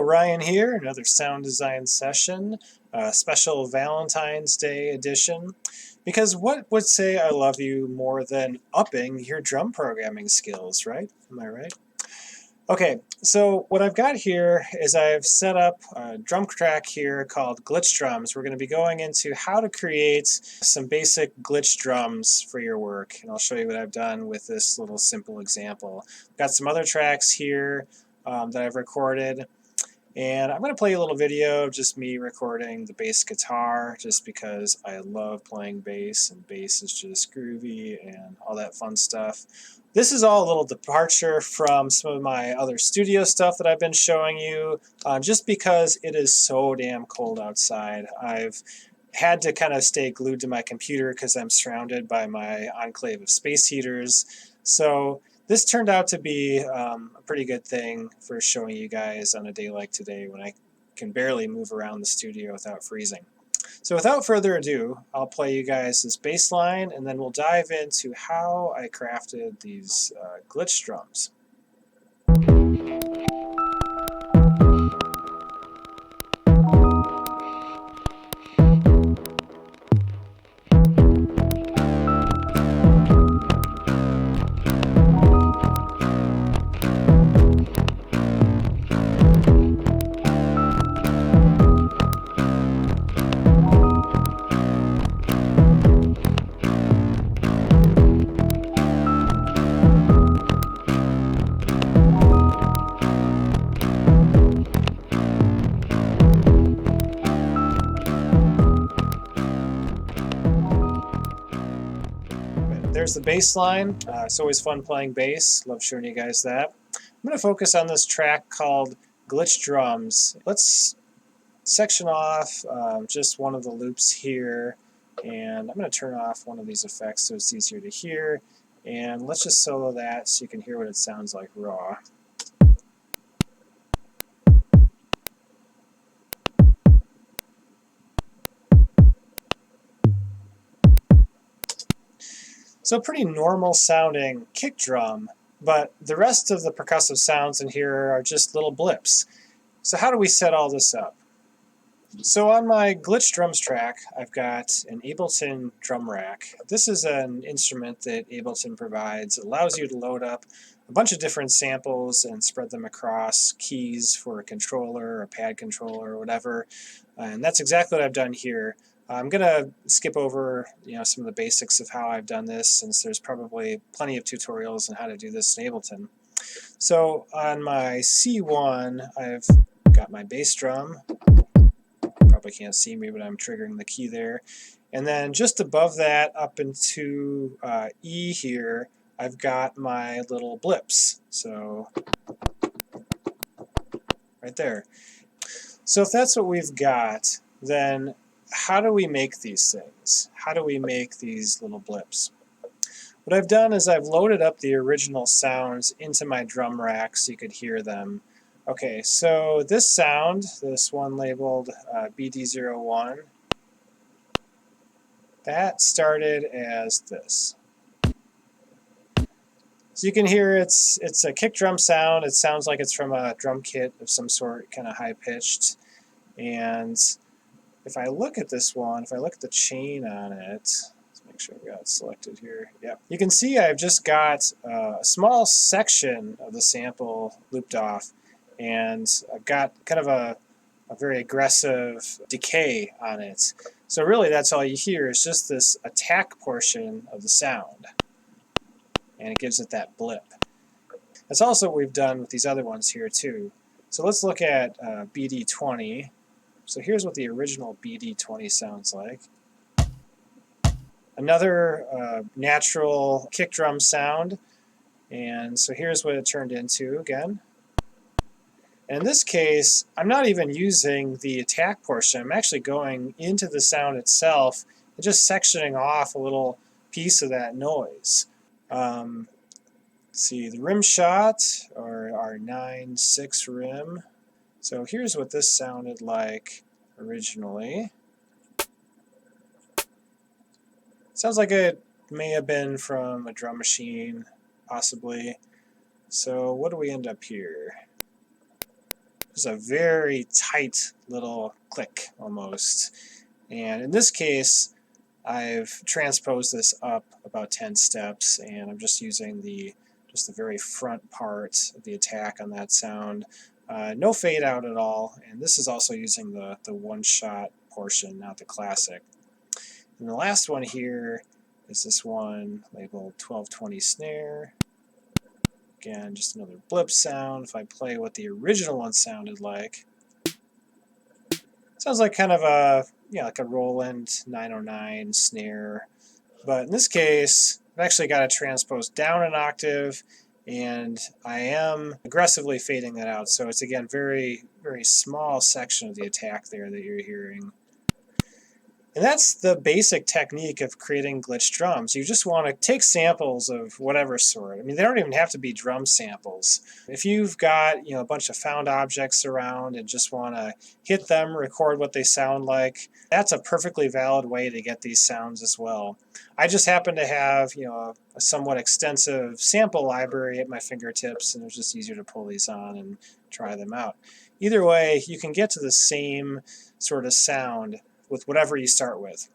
Ryan here, another sound design session, special Valentine's Day edition. Because what would say I love you more than upping your drum programming skills, right? Am I right? Okay, so what I've got here is I've set up a drum track here called glitch drums. We're going to be going into how to create some basic glitch drums for your work, and I'll show you what I've done with this little simple example. I've got some other tracks here that I've recorded. And I'm going to play a little video of just me recording the bass guitar just because I love playing bass, and bass is just groovy and all that fun stuff. This is all a little departure from some of my other studio stuff that I've been showing you, just because it is so damn cold outside. I've had to kind of stay glued to my computer because I'm surrounded by my enclave of space heaters. So this turned out to be a pretty good thing for showing you guys on a day like today when I can barely move around the studio without freezing. So without further ado, I'll play you guys this bass line, and then we'll dive into how I crafted these glitch drums. There's the bass line. It's always fun playing bass. Love showing you guys that. I'm going to focus on this track called Glitch Drums. Let's section off just one of the loops here, and I'm going to turn off one of these effects so it's easier to hear. And let's just solo that so you can hear what it sounds like raw. So pretty normal sounding kick drum, but the rest of the percussive sounds in here are just little blips. So how do we set all this up? So on my glitch drums track, I've got an Ableton drum rack. This is an instrument that Ableton provides. It allows you to load up a bunch of different samples and spread them across keys for a controller, a pad controller, or whatever. And that's exactly what I've done here. I'm going to skip over some of the basics of how I've done this, since there's probably plenty of tutorials on how to do this in Ableton. So on my C1, I've got my bass drum. Probably can't see me, but I'm triggering the key there. And then just above that, up into E here, I've got my little blips. So right there. So if that's what we've got, then how do we make these things? How do we make these little blips? What I've done is I've loaded up the original sounds into my drum rack so you could hear them. Okay, so this sound, this one labeled BD01, that started as this. So you can hear it's a kick drum sound. It sounds like it's from a drum kit of some sort, kind of high-pitched. And if I look at this one, if I look at the chain on it, let's make sure I've got it selected here. Yep. You can see I've just got a small section of the sample looped off, and I've got kind of a very aggressive decay on it. So really that's all you hear is just this attack portion of the sound, and it gives it that blip. That's also what we've done with these other ones here too. So let's look at BD20. So here's what the original BD20 sounds like. Another natural kick drum sound, and so here's what it turned into again. And in this case, I'm not even using the attack portion. I'm actually going into the sound itself and just sectioning off a little piece of that noise. Let's see, the rim shot, or our 9/6 rim. So here's what this sounded like originally. Sounds like it may have been from a drum machine, possibly. So what do we end up here? just a very tight little click almost. And in this case, I've transposed this up about 10 steps, and I'm just using the very front part of the attack on that sound. No fade out at all, and this is also using the one-shot portion, not the classic. And the last one here is this one labeled 1220 snare. Again, just another blip sound. If I play what the original one sounded like, sounds like kind of a like a Roland 909 snare. But in this case, I've actually got it transposed down an octave, and I am aggressively fading that out. So it's, again, very, very small section of the attack there that you're hearing. And that's the basic technique of creating glitch drums. You just want to take samples of whatever sort. I mean, they don't even have to be drum samples. If you've got a bunch of found objects around and just want to hit them, record what they sound like, that's a perfectly valid way to get these sounds as well. I just happen to have a somewhat extensive sample library at my fingertips, and it was just easier to pull these on and try them out. Either way, you can get to the same sort of sound with whatever you start with.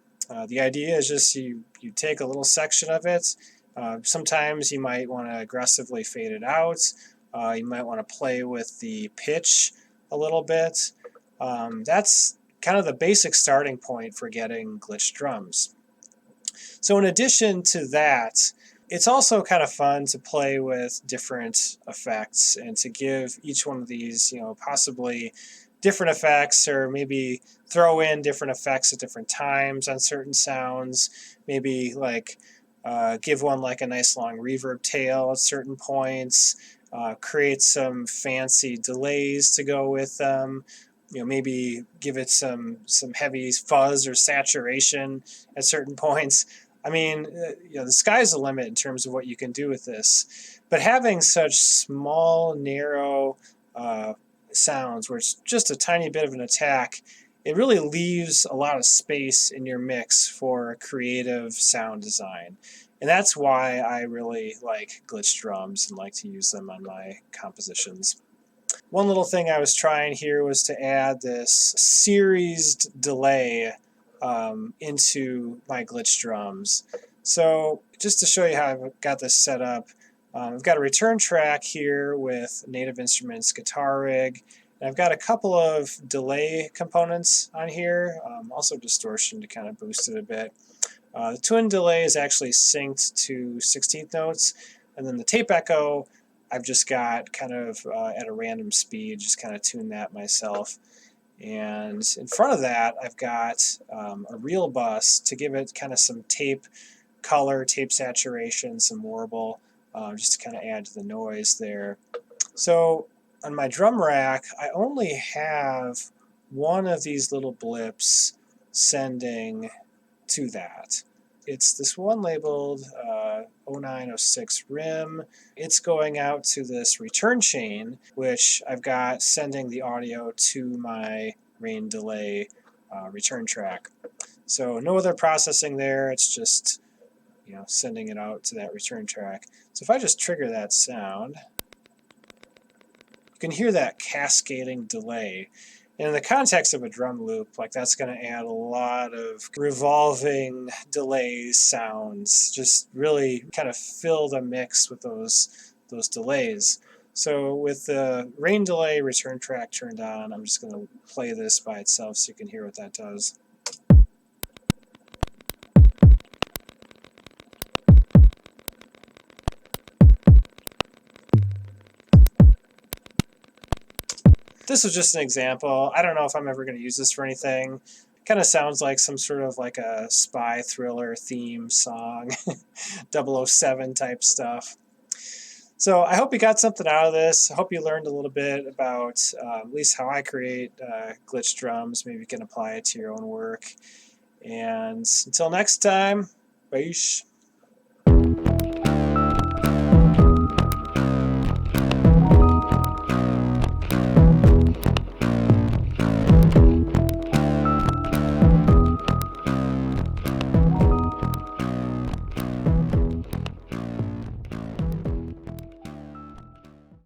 The idea is just you take a little section of it. Sometimes you might want to aggressively fade it out. You might want to play with the pitch a little bit. That's kind of the basic starting point for getting glitch drums. So in addition to that, it's also kind of fun to play with different effects and to give each one of these, possibly different effects, or maybe throw in different effects at different times on certain sounds. Maybe like give one like a nice long reverb tail at certain points, create some fancy delays to go with them. Maybe give it some heavy fuzz or saturation at certain points. I mean, the sky's the limit in terms of what you can do with this. But having such small, narrow sounds where it's just a tiny bit of an attack, it really leaves a lot of space in your mix for creative sound design. And that's why I really like glitch drums and like to use them on my compositions. One little thing I was trying here was to add this seriesed delay into my glitch drums. So just to show you how I've got this set up, I've got a return track here with Native Instruments guitar rig, and I've got a couple of delay components on here, also distortion to kind of boost it a bit. The twin delay is actually synced to 16th notes, and then the tape echo I've just got kind of at a random speed, just kind of tune that myself. And in front of that, I've got a real bus to give it kind of some tape color, tape saturation, some warble, just to kind of add to the noise there. So on my drum rack, I only have one of these little blips sending to that. It's this one labeled 0906 rim. It's going out to this return chain, which I've got sending the audio to my rain delay return track. So no other processing there. It's just sending it out to that return track. So if I just trigger that sound, you can hear that cascading delay. And in the context of a drum loop, like that's going to add a lot of revolving delays, sounds, just really kind of fill the mix with those delays. So with the rain delay return track turned on, I'm just going to play this by itself so you can hear what that does. This was just an example. I don't know if I'm ever going to use this for anything. It kind of sounds like some sort of like a spy thriller theme song, 007 type stuff. So I hope you got something out of this. I hope you learned a little bit about at least how I create glitch drums. Maybe you can apply it to your own work. And until next time, peace.